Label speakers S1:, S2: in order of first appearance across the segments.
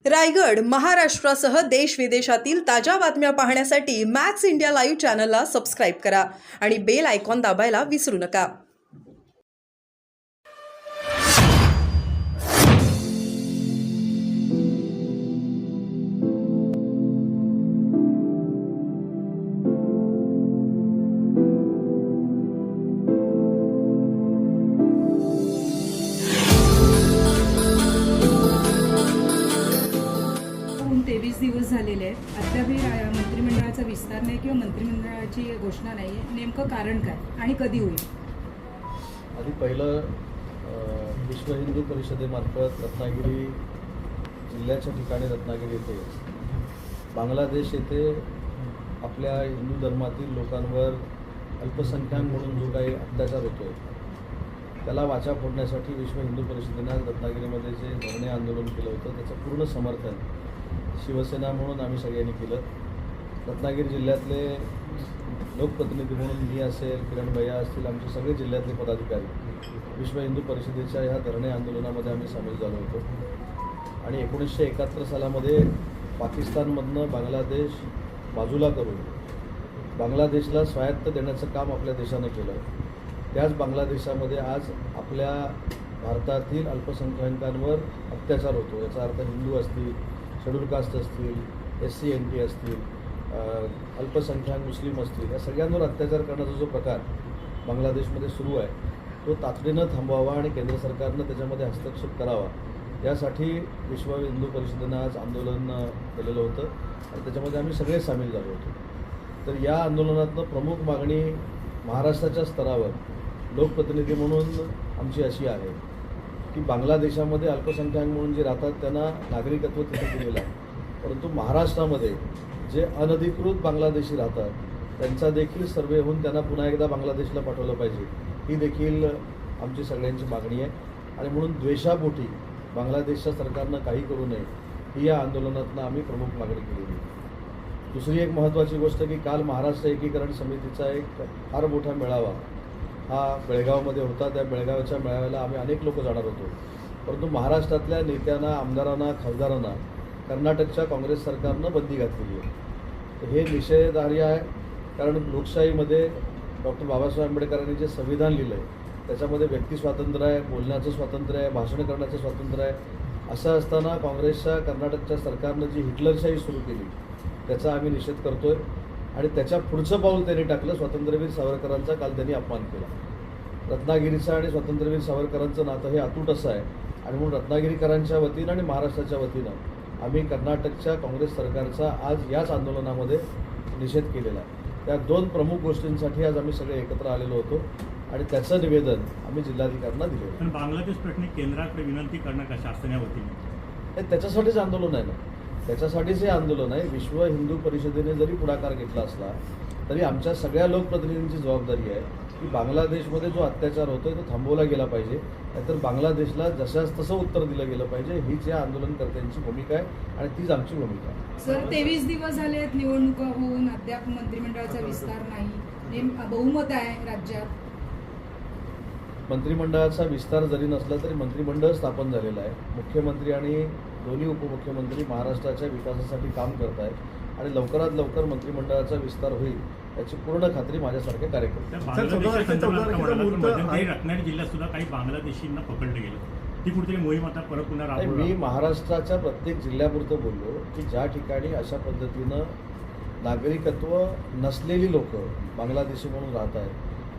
S1: रायगड, महाराष्ट्रासह देश विदेशातील ताज्या बातम्या पाहण्यासाठी मॅक्स इंडिया लाईव्ह चॅनलला सबस्क्राईब करा आणि बेल आयकॉन दाबायला विसरू नका.
S2: होऊन 23 दिवस झालेले आहेत. अद्यापही मंत्रिमंडळाचा विस्तार नाही किंवा मंत्रिमंडळाची घोषणा नाही आहे. नेमकं कारण काय आणि कधी होईल?
S3: आधी पहिलं विश्व हिंदू परिषदेमार्फत रत्नागिरी जिल्ह्याच्या ठिकाणी रत्नागिरी येथे बांगलादेश येथे आपल्या हिंदू धर्मातील लोकांवर अल्पसंख्याक म्हणून जो काही अत्याचार होतोय त्याला वाचा फोडण्यासाठी विश्व हिंदू परिषदेने आज रत्नागिरीमध्ये जे धरणे आंदोलन केलं होतं त्याचं पूर्ण समर्थन शिवसेना म्हणून आम्ही सगळ्यांनी केलं. रत्नागिरी जिल्ह्यातले लोकप्रतिनिधी म्हणून मी असेल, किरण भैया असतील, आमचे सगळे जिल्ह्यातले पदाधिकारी विश्व हिंदू परिषदेच्या ह्या धरणे आंदोलनामध्ये आम्ही सामील झालो होतो. आणि 1971 सालामध्ये पाकिस्तानमधनं बांगलादेश बाजूला करून बांगलादेशला स्वायत्त देण्याचं काम आपल्या देशानं केलं. त्याच बांगलादेशामध्ये आज आपल्या भारतातील अल्पसंख्याकांवर अत्याचार होतो. याचा अर्थ हिंदू असतील, शेड्यूल कास्ट असतील, SC NT असतील, अल्पसंख्याक मुस्लिम असतील, या सगळ्यांवर अत्याचार करण्याचा जो प्रकार बांगलादेशमध्ये सुरू आहे तो तातडीनं थांबवावा आणि केंद्र सरकारनं त्याच्यामध्ये हस्तक्षेप करावा यासाठी विश्व हिंदू परिषदेनं आज आंदोलन केलेलं होतं आणि त्याच्यामध्ये आम्ही सगळे सामील झालो होतो. तर या आंदोलनातनं प्रमुख मागणी महाराष्ट्राच्या स्तरावर लोकप्रतिनिधी म्हणून आमची अशी आहे की बांगलादेशामध्ये अल्पसंख्याक म्हणून जे राहतात त्यांना नागरिकत्व तिथे दिलेलं आहे, परंतु महाराष्ट्रामध्ये जे अनधिकृत बांगलादेशी राहतात त्यांचा देखील सर्वे होऊन त्यांना पुन्हा एकदा बांगलादेशला पाठवलं पाहिजे, ही देखील आमची सगळ्यांची मागणी आहे. आणि म्हणून द्वेषापोटी बांगलादेशच्या सरकारनं काही करू नये ही या आंदोलनातनं आम्ही प्रमुख मागणी केलेली. दुसरी एक महत्त्वाची गोष्ट की काल महाराष्ट्र एकीकरण समितीचा एक फार मोठा मेळावा हा बेळगावमध्ये होता. त्या बेळगावच्या मेळाव्याला आम्ही अनेक लोक जाणार होतो, परंतु महाराष्ट्रातल्या नेत्यांना, आमदारांना, खासदारांना कर्नाटकच्या काँग्रेस सरकारनं बंदी घातलेली आहे. तर हे निषेधार्ह आहे, कारण लोकशाहीमध्ये डॉक्टर बाबासाहेब आंबेडकरांनी जे संविधान लिहिलं आहे त्याच्यामध्ये व्यक्ती स्वातंत्र्य आहे, बोलण्याचं स्वातंत्र्य आहे, भाषण करण्याचं स्वातंत्र्य आहे. असं असताना काँग्रेसच्या कर्नाटकच्या सरकारनं जी हिटलरशाही सुरू केली त्याचा आम्ही निषेध करतो आहे. आणि त्याच्या पुढचं पाऊल त्यांनी टाकलं, स्वातंत्र्यवीर सावरकरांचा काल त्यांनी अपमान केला. रत्नागिरीचं आणि स्वातंत्र्यवीर सावरकरांचं नातं हे अतूट असं आहे आणि म्हणून रत्नागिरीकरांच्या वतीनं आणि महाराष्ट्राच्या वतीनं आम्ही कर्नाटकच्या काँग्रेस सरकारचा आज याच आंदोलनामध्ये निषेध केलेला आहे. त्या दोन प्रमुख गोष्टींसाठी आज आम्ही सगळे एकत्र आलेलो होतो आणि त्याचं निवेदन आम्ही जिल्हाधिकाऱ्यांना दिलं.
S4: पण बांगलादेश प्रश्नी केंद्राकडे विनंती करणं का शासनाच्या वतीने?
S3: त्याच्यासाठीच आंदोलन आहे ना, त्याच्यासाठीच हे आंदोलन आहे. विश्व हिंदू परिषदेने जरी पुढाकार घेतला असला तरी आमच्या सगळ्या लोकप्रतिनिधींची जबाबदारी आहे की बांगलादेशमध्ये जो अत्याचार होतोय तो थांबवला गेला पाहिजे, नाहीतर बांगलादेशला जशाच तसं उत्तर दिलं गेलं पाहिजे. हीच या आंदोलनकर्त्यांची भूमिका आहे आणि तीच आमची भूमिका आहे.
S2: सर, 23 दिवस झाले आहेत निवडणुका होऊन अद्याप मंत्रिमंडळाचा विस्तार नाही. बहुमत आहे राज्यात.
S3: मंत्रिमंडळाचा विस्तार जरी नसला तरी मंत्रिमंडळ स्थापन झालेलं आहे. मुख्यमंत्री आणि दोन्ही उपमुख्यमंत्री महाराष्ट्राच्या विकासासाठी काम करत आहेत आणि लवकरात लवकर मंत्रिमंडळाचा विस्तार होईल याची पूर्ण खात्री माझ्यासारख्या कार्यकर्ते.
S4: रत्नागिरी जिल्ह्यात सुद्धा काही बांगलादेशींना पकडलं गेलं, ती कुठेतरी मोहीम आता परत पुन्हा राबवली.
S3: मी महाराष्ट्राच्या प्रत्येक जिल्ह्यापुरतं बोललो की ज्या ठिकाणी अशा पद्धतीनं नागरिकत्व नसलेली लोक बांगलादेशी म्हणून राहत आहेत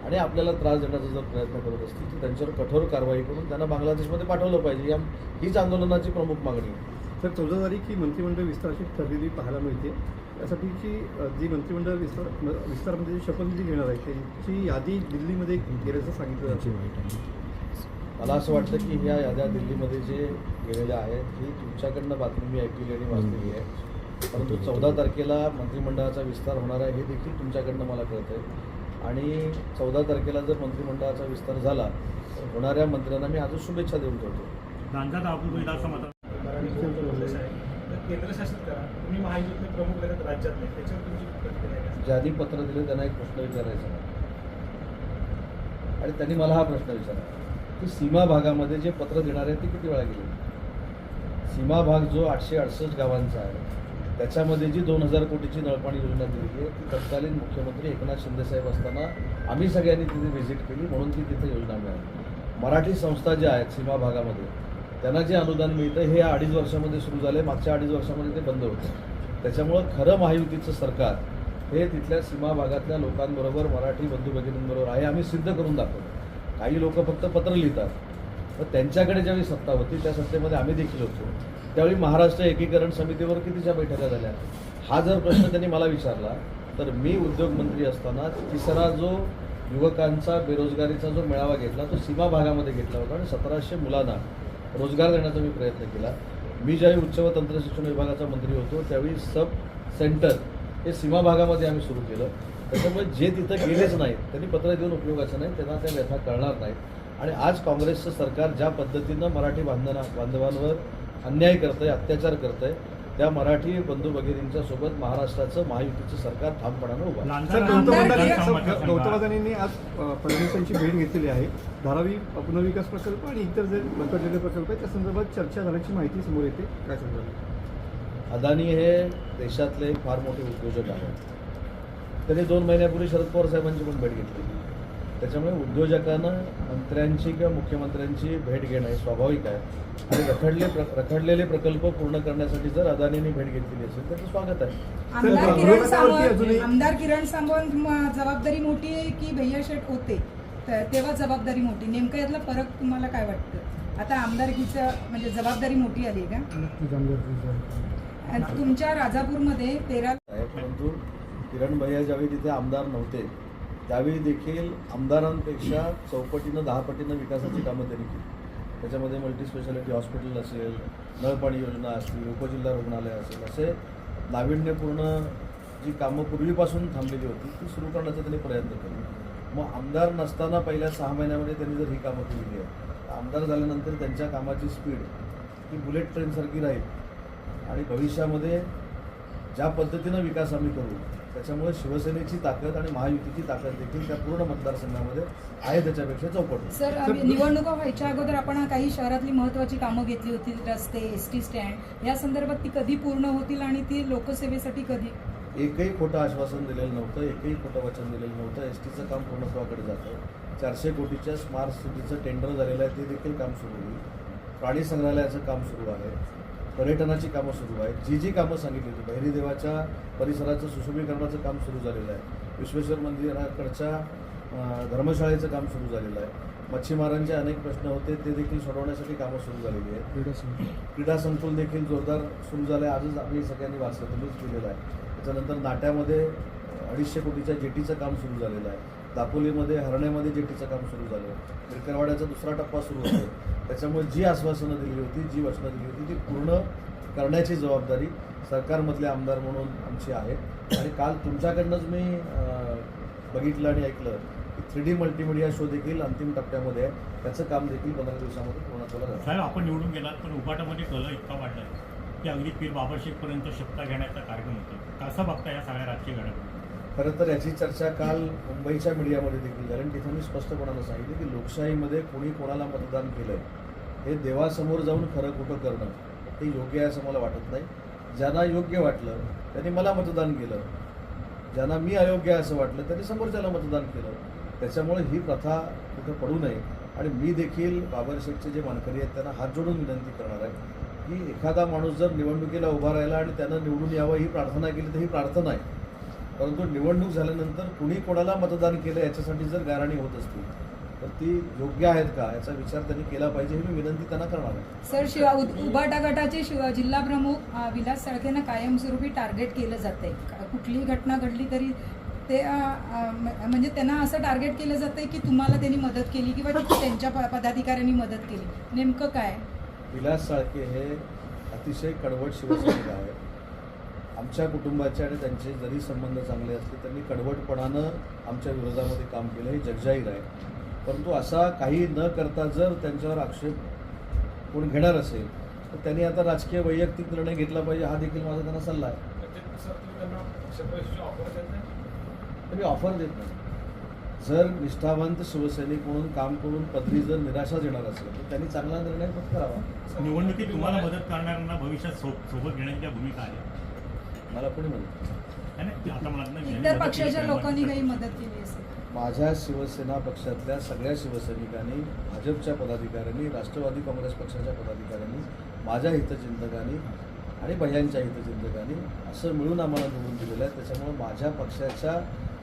S3: आणि आपल्याला त्रास देण्याचा जर प्रयत्न करत असतील तर त्यांच्यावर कठोर कारवाई करून त्यांना बांगलादेशमध्ये पाठवलं पाहिजे. हीच आंदोलनाची प्रमुख मागणी आहे.
S5: तर 14 तारीख ही मंत्रिमंडळ विस्ताराची ठरलेली पाहायला मिळते. यासाठीची जी मंत्रिमंडळ विस्तारामध्ये जी शपथविधी घेणार आहे त्यांची यादी दिल्लीमध्ये गेल्याचं सांगितलं जातं.
S3: मला असं वाटतं की ह्या याद्या दिल्लीमध्ये जे गेलेल्या आहेत ही तुमच्याकडनं बातमी मी ऐकलेली आणि वाचलेली आहे, परंतु 14 तारखेला मंत्रिमंडळाचा विस्तार होणार आहे हे देखील तुमच्याकडनं मला कळतं आहे. आणि 14 तारखेला जर मंत्रिमंडळाचा विस्तार झाला तर होणाऱ्या मंत्र्यांना मी आजच शुभेच्छा देऊन ठेवतो.
S6: केंद्र शासित करा, तुम्ही महायुतीतले प्रमुख आहेत राज्यातले, त्याच्यावर तुमची प्रतिक्रिया.
S3: ज्यांनी पत्र दिले त्यांना एक प्रश्न विचारायचा आणि त्यांनी मला हा प्रश्न विचारला की सीमा भागामध्ये जे पत्र देणार आहेत ते किती वेळा गेले. सीमा भाग जो 868 गावांचा आहे त्याच्यामध्ये जी 2000 कोटीची नळपाणी योजना दिलेली आहे ती तत्कालीन मुख्यमंत्री एकनाथ शिंदेसाहेब असताना आम्ही सगळ्यांनी तिथे व्हिजिट केली म्हणून ती तिथे योजना मिळाली. मराठी संस्था ज्या आहेत सीमा भागामध्ये त्यांना जे अनुदान मिळतं हे 2.5 वर्षामध्ये सुरू झाले. मागच्या 2.5 वर्षामध्ये ते बंद होतं. त्याच्यामुळं खरं महायुतीचं सरकार हे तिथल्या सीमा भागातल्या लोकांबरोबर मराठी बंधू भगिनींबरोबर आहे आम्ही सिद्ध करून दाखवतो. काही लोक फक्त पत्र लिहितात, तर त्यांच्याकडे ज्यावेळी सत्ता होती त्या सत्तेमध्ये आम्ही देखील होतो. त्यावेळी महाराष्ट्र एकीकरण समितीवर कितीच्या बैठका झाल्या. हा जर प्रश्न त्यांनी मला विचारला तर मी उद्योगमंत्री असताना तिसरा जो युवकांचा बेरोजगारीचा जो मेळावा घेतला तो सीमा भागामध्ये घेतला होता आणि 1700 मुलांना रोजगार देण्याचा मी प्रयत्न केला. मी ज्यावेळी उच्च व तंत्र शिक्षण विभागाचा मंत्री होतो त्यावेळी सब सेंटर हे सीमा भागामध्ये आम्ही सुरू केलं. त्याच्यामुळे जे तिथं गेलेच नाहीत त्यांनी पत्र देऊन उपयोगाचं नाही, त्यांना त्या व्यथा कळणार नाहीत. आणि आज काँग्रेसचं सरकार ज्या पद्धतीनं मराठी बांधवांवर अन्याय करतंय, अत्याचार करतंय, त्या मराठी बंधू भगिनींच्या सोबत महाराष्ट्राचं महायुतीचं सरकार ठामपणानं उभं आहे.
S4: लांजा
S5: सर,
S4: मतदारसंघात
S5: गौतमदानींनी आज फडणवीस यांची भेट घेतलेली आहे. धारावी पुनर्विकास प्रकल्प आणि इतर जे रखडलेले प्रकल्प आहेत त्या संदर्भात चर्चा झाल्याची माहिती समोर येते. काय सांगाल?
S3: अदानी हे देशातले फार मोठे उद्योजक आहेत. त्यांनी 2 महिन्यापूर्वी शरद पवार साहेबांची पण भेट घेतली. त्याच्यामुळे उद्योजकांना मंत्र्यांची किंवा मुख्यमंत्र्यांची भेट घेणं हे स्वाभाविक आहे. आणि रखडलेले प्रकल्प पूर्ण करण्यासाठी जर अदानींनी भेट घेतलेली असेल तर ते स्वागत आहे.
S2: आमदार किरण सावंत जबाबदारी मोठी आहे की भैया शेठ होते तेव्हा जबाबदारी मोठी, नेमकं यातला फरक तुम्हाला काय वाटतं? आता आमदारकीचं म्हणजे जबाबदारी मोठी आली का? तुमच्या राजापूरमध्ये 13
S3: आहे. परंतु किरण भैया ज्यावेळी तिथे आमदार नव्हते त्यावेळी देखील आमदारांपेक्षा 4 पटीनं 10 पटीनं विकासाची कामं त्यांनी केली. त्याच्यामध्ये मल्टीस्पेशालिटी हॉस्पिटल असेल, नळपाणी योजना असतील, उपजिल्हा रुग्णालय असेल, असे नाविन्यपूर्ण जी कामं पूर्वीपासून थांबलेली होती ती सुरू करण्याचा त्यांनी प्रयत्न केले. मग आमदार नसताना पहिल्या 6 महिन्यामध्ये त्यांनी जर ही कामं केलेली आहे, आमदार झाल्यानंतर त्यांच्या कामाची स्पीड ही बुलेट ट्रेनसारखी राहील. आणि भविष्यामध्ये ज्या पद्धतीनं विकास आम्ही करू त्याच्यामुळे शिवसेनेची ताकद आणि महायुतीची ताकद देखील त्या पूर्ण मतदारसंघामध्ये आहे त्याच्यापेक्षा चौपट.
S2: सर, निवडणुका व्हायच्या अगोदर आपण काही शहरातली महत्त्वाची कामं घेतली होती, रस्ते, एसटी स्टँड, या संदर्भात ती कधी पूर्ण होतील आणि ती लोकसेवेसाठी कधी?
S3: एकही खोटं आश्वासन दिलेलं नव्हतं, एकही खोटं वचन दिलेलं नव्हतं. एसटीचं काम पूर्णत्वाकडे जातं. 400 कोटीच्या स्मार्ट सिटीचं टेंडर झालेलं आहे, ते देखील काम सुरू होईल. प्राणी संग्रहालयाचं काम सुरू आहे, पर्यटनाची कामं सुरू आहेत. जी कामं सांगितली होती, बहिरी देवाच्या परिसराचं सुशोभीकरणाचं काम सुरू झालेलं आहे. विश्वेश्वर मंदिराकडच्या धर्मशाळेचं काम सुरू झालेलं आहे. मच्छीमारांचे अनेक प्रश्न होते ते देखील सोडवण्यासाठी कामं सुरू झालेली आहेत. क्रीडा संकुल देखील जोरदार सुरू झालं आहे. आजच आम्ही सगळ्यांनी वाचलं, तुम्हीच केलेलं आहे. त्याच्यानंतर नाट्यामध्ये 250 कोटीच्या जेटीचं काम सुरू झालेलं आहे. दापोलीमध्ये हरण्यामध्ये जेटीचं काम सुरू झालं आहे. विरकरवाड्याचा 2रा टप्पा सुरू होतो. त्याच्यामुळे जी आश्वासनं दिली होती, जी वचनं दिली होती ती पूर्ण करण्याची जबाबदारी सरकारमधले आमदार म्हणून आमची आहे. आणि काल तुमच्याकडनंच मी बघितलं आणि ऐकलं की 3D मल्टीमीडिया शो देखील अंतिम टप्प्यामध्ये आहे. त्याचं काम देखील 15 दिवसामध्ये पूर्णत्वाला जातं.
S4: साहेब, आपण निवडून गेलात पण उपाटामध्ये कल इतका वाढला आहे की अगदी पीर बाबाशेखपर्यंत शपथा घेण्याचा कार्यक्रम होतो. कसं बघता या सगळ्या राजकीय घडामोडी?
S3: खरं तर याची चर्चा काल मुंबईच्या मीडियामध्ये देखील झाली. तिथं मी स्पष्टपणानं सांगितलं की लोकशाहीमध्ये कोणी कोणाला मतदान केलं हे देवासमोर जाऊन खरं खोटं करणं हे योग्य आहे असं मला वाटत नाही. ज्यांना योग्य वाटलं त्यांनी मला मतदान केलं, ज्यांना मी अयोग्य आहे असं वाटलं त्यांनी समोरच्याला मतदान केलं. त्याच्यामुळे ही प्रथा कुठं पडू नये. आणि मी देखील बाबर शेखचे जे मानकरी आहेत त्यांना हात जोडून विनंती करणार आहे की एखादा माणूस जर निवडणुकीला उभा राहिला आणि त्यानं निवडून यावं ही प्रार्थना केली तर ही प्रार्थना आहे. परंतु निवडणूक झाल्यानंतर कुणी कोणाला मतदान केलं याच्यासाठी जर गाराणी होत असतील तर ती योग्य आहेत का याचा विचार त्यांनी केला पाहिजे ही मी विनंती त्यांना करणार आहे.
S2: सर, उबाटा गटाचे जिल्हा प्रमुख विलास साळकेंना कायमस्वरूपी टार्गेट केलं जातंय. कुठलीही घटना घडली तरी ते म्हणजे त्यांना असं टार्गेट केलं जातंय की तुम्हाला त्यांनी मदत केली किंवा त्यांच्या पदाधिकाऱ्यांनी मदत केली, नेमकं काय?
S3: विलास साळके हे अतिशय कडवट शिवसैनिक आहेत. आमच्या कुटुंबाचे आणि त्यांचे जरी संबंध चांगले असले त्यांनी कडवटपणानं आमच्या विरोधामध्ये काम केलं हे जगजाहीर आहे. परंतु असा काही न करता जर त्यांच्यावर आक्षेप कोण घेणार असेल तर त्यांनी आता राजकीय वैयक्तिक निर्णय घेतला पाहिजे हा देखील माझा त्यांना सल्ला आहे. मी ऑफर देत नाही. जर निष्ठावंत शिवसैनिक म्हणून काम करून पदरी जर निराशा येणार असेल तर त्यांनी चांगला निर्णय पत्करावा.
S4: निवडणुकीत तुम्हाला मदत करणाऱ्यांना भविष्यात सोबत घेण्याची भूमिका आहे.
S3: मला कोणी म्हणत
S4: नाही, आता मला वाटतं
S2: इतर
S4: मदत
S2: पक्षाच्या
S4: केली
S2: लोकांनी
S4: पाहिजे.
S2: काही मदत केली असेल.
S3: माझ्या शिवसेना पक्षातल्या सगळ्या शिवसैनिकांनी, भाजपच्या पदाधिकाऱ्यांनी, राष्ट्रवादी काँग्रेस पक्षाच्या पदाधिकाऱ्यांनी, माझ्या हितचिंतकांनी आणि भैयांच्या हितचिंतकांनी असं मिळून आम्हाला निवडून दिलेलं आहे. त्याच्यामुळे माझ्या पक्षाच्या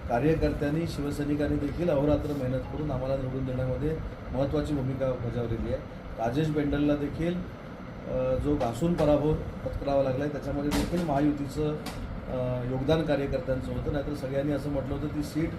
S3: कार्यकर्त्यांनी, शिवसैनिकांनी देखील अहोरात्र मेहनत करून आम्हाला निवडून देण्यामध्ये महत्त्वाची भूमिका बजावलेली आहे. राजेश बेंडलला देखील जो घासून पराभव पत्करावा लागला आहे त्याच्यामध्ये देखील महायुतीचं योगदान कार्यकर्त्यांचं होतं. नाहीतर सगळ्यांनी असं म्हटलं होतं ती सीट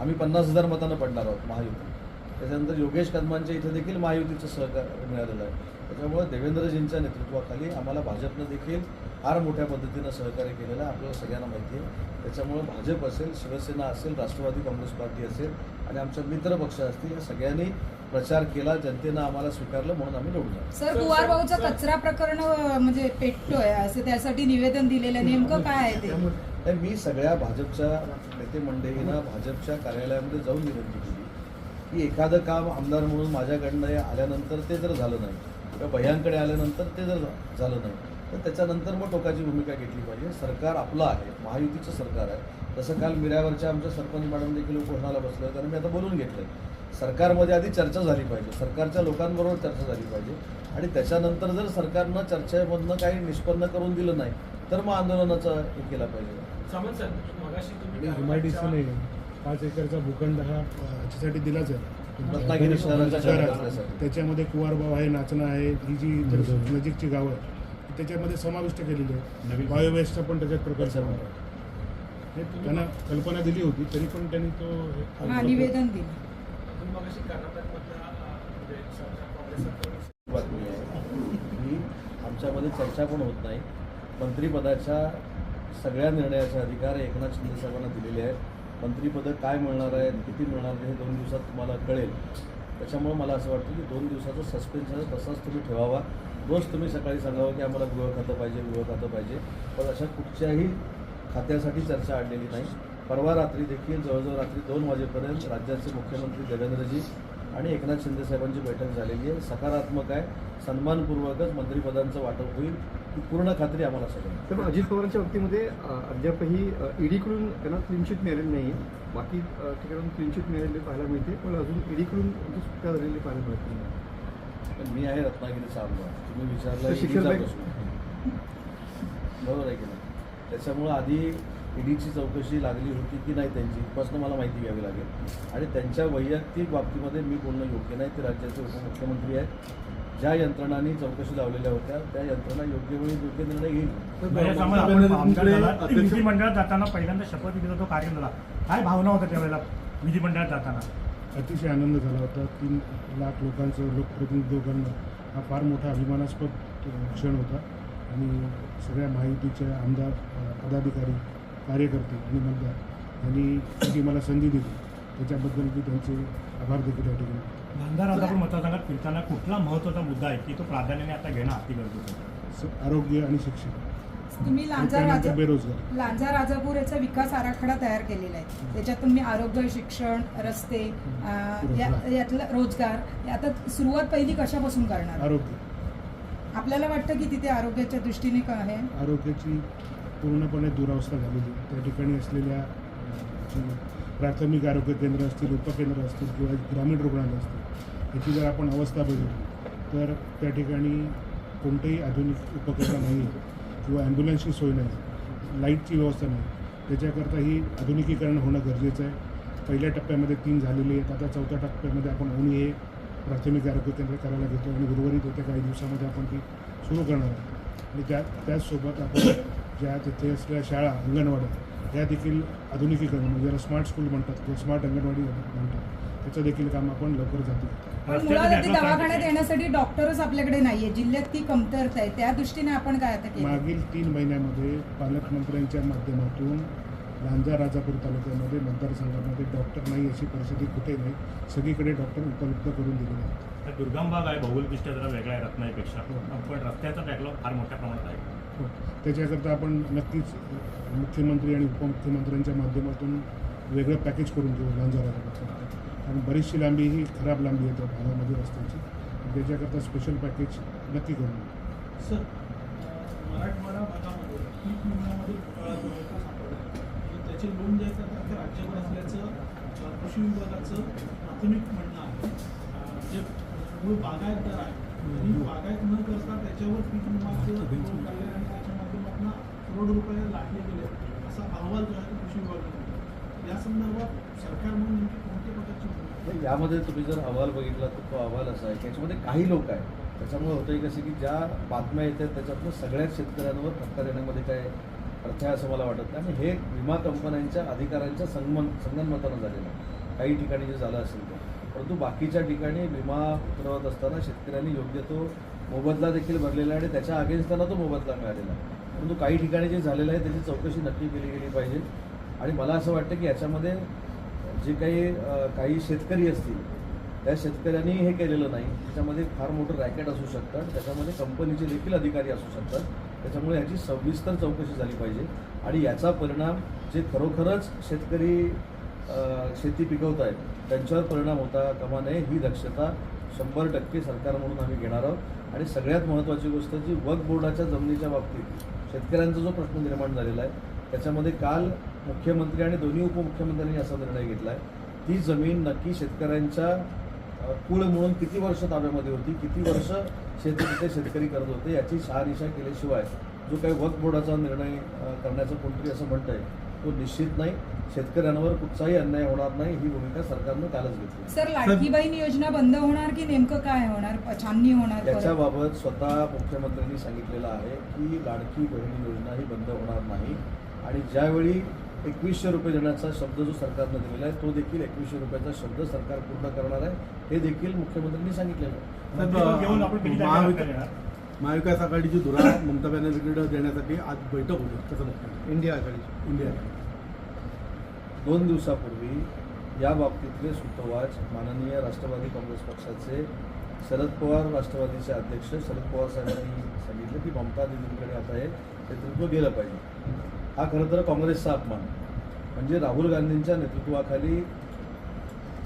S3: आम्ही 50,000 मतांना पडणार आहोत महायुती. त्याच्यानंतर योगेश कदमांच्या इथे देखील महायुतीचं सहकार्य मिळालेलं आहे. त्याच्यामुळे देवेंद्रजींच्या नेतृत्वाखाली आम्हाला भाजपनं देखील फार मोठ्या पद्धतीनं सहकार्य केलेलं आहे, आपल्याला सगळ्यांना माहिती आहे. त्याच्यामुळे भाजप असेल, शिवसेना असेल, राष्ट्रवादी काँग्रेस पार्टी असेल आणि आमच्या मित्र पक्ष असतील या सगळ्यांनी प्रचार केला. जनतेनं आम्हाला स्वीकारलं म्हणून आम्ही निवडून आलो.
S2: सर, कुवार भाऊचा कचरा प्रकरण म्हणजे पेटतोय असं त्यासाठी निवेदन दिलेलं नेमकं काय आहे ते?
S3: नाही, मी सगळ्या भाजपच्या नेते मंडळींना भाजपच्या कार्यालयामध्ये जाऊन विनंती केली की एखादं काम आमदार म्हणून माझ्याकडनं आल्यानंतर ते जर झालं नाही किंवा भैयांकडे आल्यानंतर ते जर झालं नाही तर त्याच्यानंतर मग टोकाची भूमिका घेतली पाहिजे. सरकार आपलं आहे, महायुतीचं सरकार आहे. तसं काल मिऱ्यावरच्या आमच्या सरपंच मॅडम देखील उपोषणाला बसलं होतं आणि मी आता बोलून घेतलं. सरकारमध्ये आधी चर्चा झाली पाहिजे, सरकारच्या लोकांबरोबर चर्चा झाली पाहिजे आणि त्याच्यानंतर जर सरकारनं चर्चेमधनं काही निष्पन्न करून दिलं नाही तर मग आंदोलनाचा हे केला पाहिजे.
S6: सामंत सर, मगाशी तुम्ही
S7: एमआयडीसी नाही 5 एकरचा भूखंड हा याच्यासाठी दिलाच आहे
S3: रत्नागिरी शहराच्या
S7: शहरात.
S3: विकासासाठी.
S7: त्याच्यामध्ये कुवारबाव आहे, नाचणं आहे, ही जी इतर नजीकची गावं आहेत त्याच्यामध्ये समाविष्ट केलेली आहे. बायोवेस्टचा पण त्याच्यात प्रकार आहे. हे त्यांना कल्पना दिली होती तरी पण त्यांनी तो
S2: निवेदन दिलं.
S6: तुम्ही मगाशी कर्नाटकमधल्या म्हणजे सरकार काँग्रेस सरकार
S3: बातमी आहे की आमच्यामध्ये चर्चा पण होत नाही. मंत्रिपदाच्या सगळ्या निर्णयाचे अधिकार एकनाथ शिंदे साहेबांना दिलेले आहेत. मंत्रिपदं काय मिळणार आहेत, किती मिळणार आहे हे 2 दिवसात तुम्हाला कळेल. त्याच्यामुळे मला असं वाटतं की 2 दिवसाचा सस्पेन्स आहे तसाच तुम्ही ठेवावा. रोज तुम्ही सकाळी सांगावं की आम्हाला गृह खातं पाहिजे, गृह खातं पाहिजे, पण अशा कुठच्याही खात्यासाठी चर्चा आणलेली नाही. परवा रात्री देखील जवळजवळ रात्री 2 वाजेपर्यंत राज्याचे मुख्यमंत्री देवेंद्रजी आणि एकनाथ शिंदे साहेबांची बैठक झालेली आहे. सकारात्मक आहे, सन्मानपूर्वकच मंत्रिपदांचं वाटप होईल ही पूर्ण खात्री आम्हाला सगळ्यांना.
S5: तर अजित पवारांच्या बाबतीमध्ये अद्यापही ईडीकडून त्यांना क्लीनशीट मिळालेली नाही आहे. बाकी ठिकाणून क्लीनशीट मिळालेली पाहायला मिळते, पण अजून ईडीकडून सुटका झालेली पाहायला मिळत नाही.
S3: पण मी आहे रत्नागिरीचा आमदार, तुम्ही विचारलं
S5: तर शिक्षण
S3: ईडीचा
S5: बँक-
S3: प्रश्न. बरोबर आहे की नाही? त्याच्यामुळं आधी ईडीची चौकशी लागली होती की नाही त्यांची इथपासून मला माहिती घ्यावी लागेल आणि त्यांच्या वैयक्तिक बाबतीमध्ये मी बोलणं योग्य नाही. ते राज्याचे उपमुख्यमंत्री आहेत. ज्या यंत्रणांनी चौकशी लावलेल्या होत्या त्या यंत्रणा योग्य वेळी योग्य निर्णय घेईल.
S4: विधिमंडळात जाताना पहिल्यांदा शपथविधीचा जो कार्यक्रम झाला, काय भावना होत्या त्यावेळेला विधिमंडळात जाताना?
S7: अतिशय आनंद झाला होता. 3 लाख लोकांचं लोकप्रतिनिधित्व करणं हा फार मोठा अभिमानास्पद क्षण होता आणि सगळ्या महायुतीचे आमदार, पदाधिकारी, कार्यकर्ते आणि मतदार यांनी जी मला संधी दिली त्याच्याबद्दल मी त्यांचे आभार देखील या ठिकाणी.
S4: लांजा राजापूर मतदारसंघात फिरताना कुठला महत्त्वाचा मुद्दा आहे की तो प्राधान्याने आता घेणं अति गरजेचं आहे?
S7: आरोग्य आणि शिक्षण,
S2: तुम्ही
S7: त्यानंतर बेरोजगार.
S2: लांजा राजापूर याचा विकास आराखडा तयार केलेला आहे. त्याच्यात तुम्ही आरोग्य, शिक्षण, रस्ते, यातला रोजगार, आता सुरुवात पहिली कशापासून करणार?
S7: आरोग्य.
S2: आपल्याला वाटतं की तिथे आरोग्याच्या दृष्टीने काय आहे?
S7: आरोग्याची पूर्णपणे दुरावस्था झालेली. त्या ठिकाणी असलेल्या जी प्राथमिक आरोग्य केंद्र असतील, उपकेंद्र असतील किंवा ग्रामीण रुग्णालय असतील याची जर आपण अवस्था बघितली तर त्या ठिकाणी कोणतेही आधुनिक उपकरण नाही आहे किंवा ॲम्ब्युलन्सची सोय नाही, लाईटची व्यवस्था नाही. त्याच्याकरताही आधुनिकीकरण होणं गरजेचं आहे. पहिल्या टप्प्यामध्ये 3 झालेले आहेत. आता 4थ्या टप्प्यामध्ये आपण औंधी हे प्राथमिक आरोग्य केंद्र करायला घेतलं आणि उर्वरित येत्या काही दिवसामध्ये आपण ती सुरू करणार आहोत. आणि त्याचसोबत आपण ज्या तिथे असलेल्या शाळा, अंगणवाड्या या देखील आधुनिकीकरण म्हणजे ज्याला स्मार्ट स्कूल म्हणतात किंवा स्मार्ट अंगणवाडी म्हणतात त्याचं देखील काम आपण लवकर जाते.
S2: पण मुळात ती दवाखान्यात येण्यासाठी डॉक्टरच आपल्याकडे नाहीये, जिल्ह्यात ती कमतरता आहे. त्या दृष्टीने आपण काय आता केलं?
S7: मागील 3 महिन्यामध्ये पालकमंत्र्यांच्या माध्यमातून लांजा राजापूर तालुक्यामध्ये मतदारसंघामध्ये डॉक्टर नाही अशी परिस्थिती कुठे नाही. सगळीकडे डॉक्टर उपलब्ध करून दिलेले आहेत.
S4: तर दुर्गम भाग आहे, भौगोलिकदृष्ट्या जरा वेगळा आहे रत्नागिरीपेक्षा, पण रस्त्याचा बॅकलॉग फार मोठ्या प्रमाणात आहे.
S7: हो, त्याच्याकरता आपण नक्कीच मुख्यमंत्री आणि उपमुख्यमंत्र्यांच्या माध्यमातून वेगळं पॅकेज करून घेऊ लांजाराला. आणि बरीचशी लांबी ही खराब लांबी आहे त्या भागामध्ये रस्त्याची, त्याच्याकरता स्पेशल पॅकेज नक्की करून घेऊ.
S6: सर मराठवाडा भागामध्ये पीक विम्यामध्ये घोटाळा जो आहे तो सापडला आणि त्याची नोंद जी आहे तर अख्ख्या राज्यभर असल्याचं कृषी विभागाचं प्राथमिक म्हणणं आहे. जे मूळ बागायतदार आहे त्यांनी बागायत न करता त्याच्यावर पीक विमाचं नोंद काढले आणि त्याच्या माध्यमातून करोड रुपये लाटले गेले असा अहवाल जो आहे तो कृषी विभागाने दिला. या संदर्भात सरकार म्हणून नेमकी कोणत्या प्रकारची भूमिका आहे?
S3: यामध्ये तुम्ही जर अहवाल बघितला तर तो अहवाल असा आहे की याच्यामध्ये काही लोक आहेत. त्याच्यामुळे होतं कसं की ज्या बातम्या येतात त्याच्यातनं सगळ्याच शेतकऱ्यांवर फटका देण्यामध्ये काय अर्थ आहे असं मला वाटत नाही. आणि हे विमा कंपन्यांच्या अधिकाऱ्यांच्या संगनमतानं झालेलं आहे. काही ठिकाणी जे झालं असेल तर, परंतु बाकीच्या ठिकाणी विमा उतरवत असताना शेतकऱ्यांनी योग्य तो मोबदला देखील भरलेला आहे आणि त्याच्या अगेन्स्ट त्यांना तो मोबदला मिळालेला आहे. परंतु काही ठिकाणी जे झालेलं आहे त्याची चौकशी नक्की केली गेली पाहिजे. आणि मला असं वाटतं की याच्यामध्ये जे काही शेतकरी असतील त्या शेतकऱ्यांनी हे केलेलं नाही. त्याच्यामध्ये फार मोठं रॅकेट असू शकतं, त्याच्यामध्ये कंपनीचे देखील अधिकारी असू शकतात. त्याच्यामुळे ह्याची सविस्तर चौकशी झाली पाहिजे आणि याचा परिणाम जे खरोखरच शेतकरी शेती पिकवत आहेत त्यांच्यावर परिणाम होता कामा नये ही दक्षता 100% सरकार म्हणून आम्ही घेणार आहोत. आणि सगळ्यात महत्त्वाची गोष्ट जी वक्फ बोर्डाच्या जमिनीच्या बाबतीत शेतकऱ्यांचा जो प्रश्न निर्माण झालेला आहे त्याच्यामध्ये काल मुख्यमंत्री आणि दोन्ही उपमुख्यमंत्र्यांनी असा निर्णय घेतला आहे. ती जमीन नक्की शेतकऱ्यांच्या कुळ म्हणून किती वर्ष ताब्यामध्ये होती, किती वर्ष शेती तिथे शेतकरी करत होते याची शहानिशा केल्याशिवाय जो काही वक्फ बोर्डाचा निर्णय करण्याचं कोणतरी असं म्हणत आहे तो निश्चित नाही. शेतकऱ्यांवर कुठचाही अन्याय होणार नाही ही भूमिका सरकारनं कालच घेतली.
S2: सर लाडकी बहीण योजना बंद होणार की नेमकं काय होणार, छाननी होणार परत?
S3: याच्याबाबत स्वतः मुख्यमंत्र्यांनी सांगितलेलं आहे की लाडकी बहीण योजना ही बंद होणार नाही. आणि ज्यावेळी 2100 रुपये देण्याचा शब्द जो सरकारनं दिलेला आहे तो देखील 2100 रुपयाचा शब्द सरकार पूर्ण करणार आहे हे देखील मुख्यमंत्र्यांनी सांगितलेलं आहे.
S4: घेऊन आपण किती जागा रद्द देणार?
S5: महाविकास आघाडीची धुरा ममता बॅनर्जीकडे देण्यासाठी आज बैठक होती. कसं बघतो इंडिया आघाडी
S3: 2 दिवसापूर्वी या बाबतीतले सूतोवाच माननीय राष्ट्रवादी काँग्रेस पक्षाचे शरद पवार राष्ट्रवादीचे अध्यक्ष शरद पवार साहेबांनी सांगितलं की ममता दिदींकडे आता हे नेतृत्व गेलं पाहिजे. हा खरं तर काँग्रेसचा अपमान. म्हणजे राहुल गांधींच्या नेतृत्वाखाली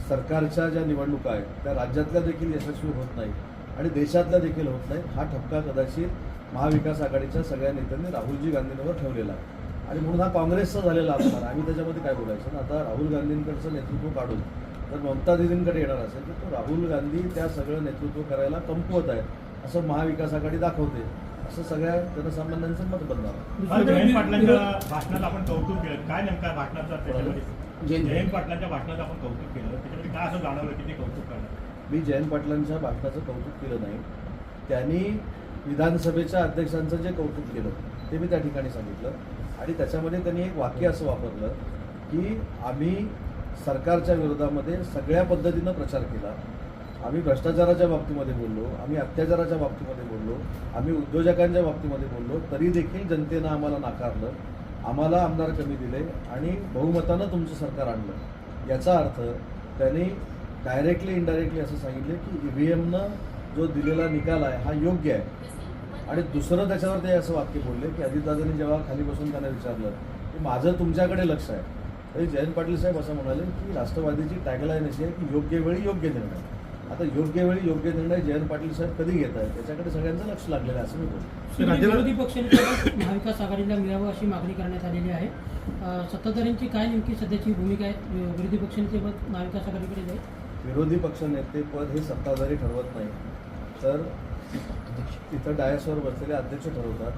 S3: सरकारच्या ज्या निवडणुका आहेत त्या राज्यातल्या देखील यशस्वी होत नाही आणि देशातल्या देखील होत नाही. हा ठपका कदाचित महाविकास आघाडीच्या सगळ्या नेत्यांनी राहुलजी गांधींवर ठेवलेला आहे आणि म्हणून हा काँग्रेसचा झालेला अपमान. आम्ही त्याच्यामध्ये काय बोलायचं ना. आता राहुल गांधींकडचं नेतृत्व काढून जर ममता दिदींकडे येणार असेल तर तो राहुल गांधी त्या सगळं नेतृत्व करायला कमकुवत आहे असं महाविकास आघाडी दाखवते असं सगळ्या जनसामान्यांचं मत बनणार.
S4: जयंत पाटलांच्या भाषणात आपण कौतुक केलं, काय नेमका भाषणाचा त्याच्यामध्ये जयंत पाटलांच्या भाषणात आपण कौतुक केलं त्याच्यामध्ये काय असं जाणवलं की ते कौतुक करणार?
S3: मी जयंत पाटलांच्या भाषणाचं कौतुक केलं नाही. त्यांनी विधानसभेच्या अध्यक्षांचं जे कौतुक केलं ते मी त्या ठिकाणी सांगितलं आणि त्याच्यामध्ये त्यांनी एक वाक्य असं वापरलं की आम्ही सरकारच्या विरोधामध्ये सगळ्या पद्धतीनं प्रचार केला. आम्ही भ्रष्टाचाराच्या बाबतीमध्ये बोललो, आम्ही अत्याचाराच्या बाबतीमध्ये बोललो, आम्ही उद्योजकांच्या बाबतीमध्ये बोललो, तरी देखील जनतेनं आम्हाला नाकारलं, आम्हाला आमदार कमी दिले आणि बहुमतानं तुमचं सरकार आणलं. याचा अर्थ त्यांनी डायरेक्टली इनडायरेक्टली असं सांगितलं की EVMनं जो दिलेला निकाल आहे हा योग्य आहे. आणि दुसरं त्याच्यावर ते असं वाक्य बोलले की अजितदादांनी जेव्हा खाली बसून त्यांना विचारलं की माझं तुमच्याकडे लक्ष आहे तरी जयंत पाटील साहेब असं म्हणाले की राष्ट्रवादीची टॅगलाईन अशी आहे की योग्य वेळी योग्य निर्णय. आता योग्य वेळी योग्य निर्णय जयंत पाटील साहेब कधी घेत आहेत त्याच्याकडे सगळ्यांचं लक्ष लागलेलं आहे असं मी बोलतो.
S8: विरोधी पक्षनेते महाविकास आघाडीला मिळावं अशी मागणी करण्यात आलेली आहे. सत्ताधाऱ्यांची काय नेमकी सध्याची भूमिका आहे? विरोधी पक्षनेतेपद महाविकास आघाडीकडे जाईल?
S3: विरोधी पक्षनेतेपद हे सत्ताधारी ठरवत नाही तर तिथं डायसवर बसलेले अध्यक्ष ठरवतात.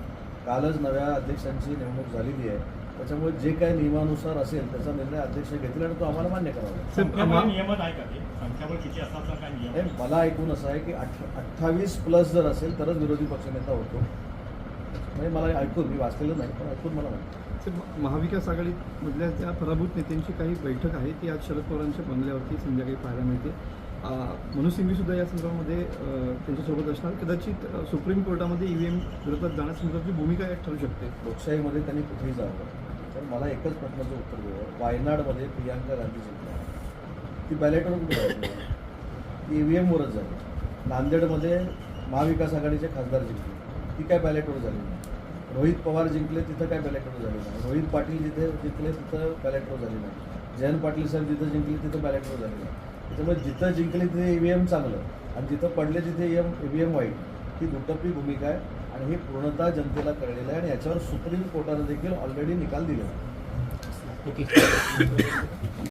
S3: कालच नव्या अध्यक्षांची नेमणूक झालेली आहे त्याच्यामुळे जे काही नियमानुसार असेल त्याचा निर्णय अध्यक्ष घेतील आणि तो आम्हाला मान्य करावा लागेल.
S4: संख्याबळ नियमच आहे का ते? संख्याबळ किती असतात काय नियम?
S3: हे मला ऐकून असं आहे की 28+ जर असेल तरच विरोधी पक्षनेता होतो. म्हणजे मला ऐकून मी वाचलेलं नाही पण ऐकून मला माहिती.
S5: महाविकास आघाडीमधल्या त्या पराभूत नेत्यांची काही बैठक आहे ती आज शरद पवारांच्या बंगल्यावरती संध्याकाळी पाहायला मिळते. मनोज सिंघवी सुद्धा या संदर्भामध्ये त्यांच्यासोबत असणार. कदाचित सुप्रीम कोर्टामध्ये EVM विरोधात जाण्यासंदर्भाची भूमिका ठरू शकते.
S3: लोकशाहीमध्ये त्यांनी कुठेही जावं तर मला एकच प्रश्नाचं उत्तर द्यावं. वायनाडमध्ये प्रियांका गांधी जिंकल्या ती बॅलेटवर कुठे झाली? ती EVMवरच झाली. नांदेडमध्ये महाविकास आघाडीचे खासदार जिंकले ती काय बॅलेटवर झाली नाही. रोहित पवार जिंकले तिथं काय बॅलेटवर झाली नाही. रोहित पाटील जिथे जिंकले तिथं बॅलेटवर झाली नाही. जयंत पाटील साहेब जिथं जिंकले तिथं बॅलेटवर झालेलं आहे. त्याच्यामुळे जिथं जिंकले तिथे ईव्हीएम चांगलं आणि जिथं पडले तिथे ईव्हीएम वाईट ही दुटप्पी भूमिका आहे आणि हे पूर्णतः जनतेला कळलेलं आहे आणि याच्यावर सुप्रीम कोर्टानं देखील ऑलरेडी निकाल दिलेला आहे.
S8: ओके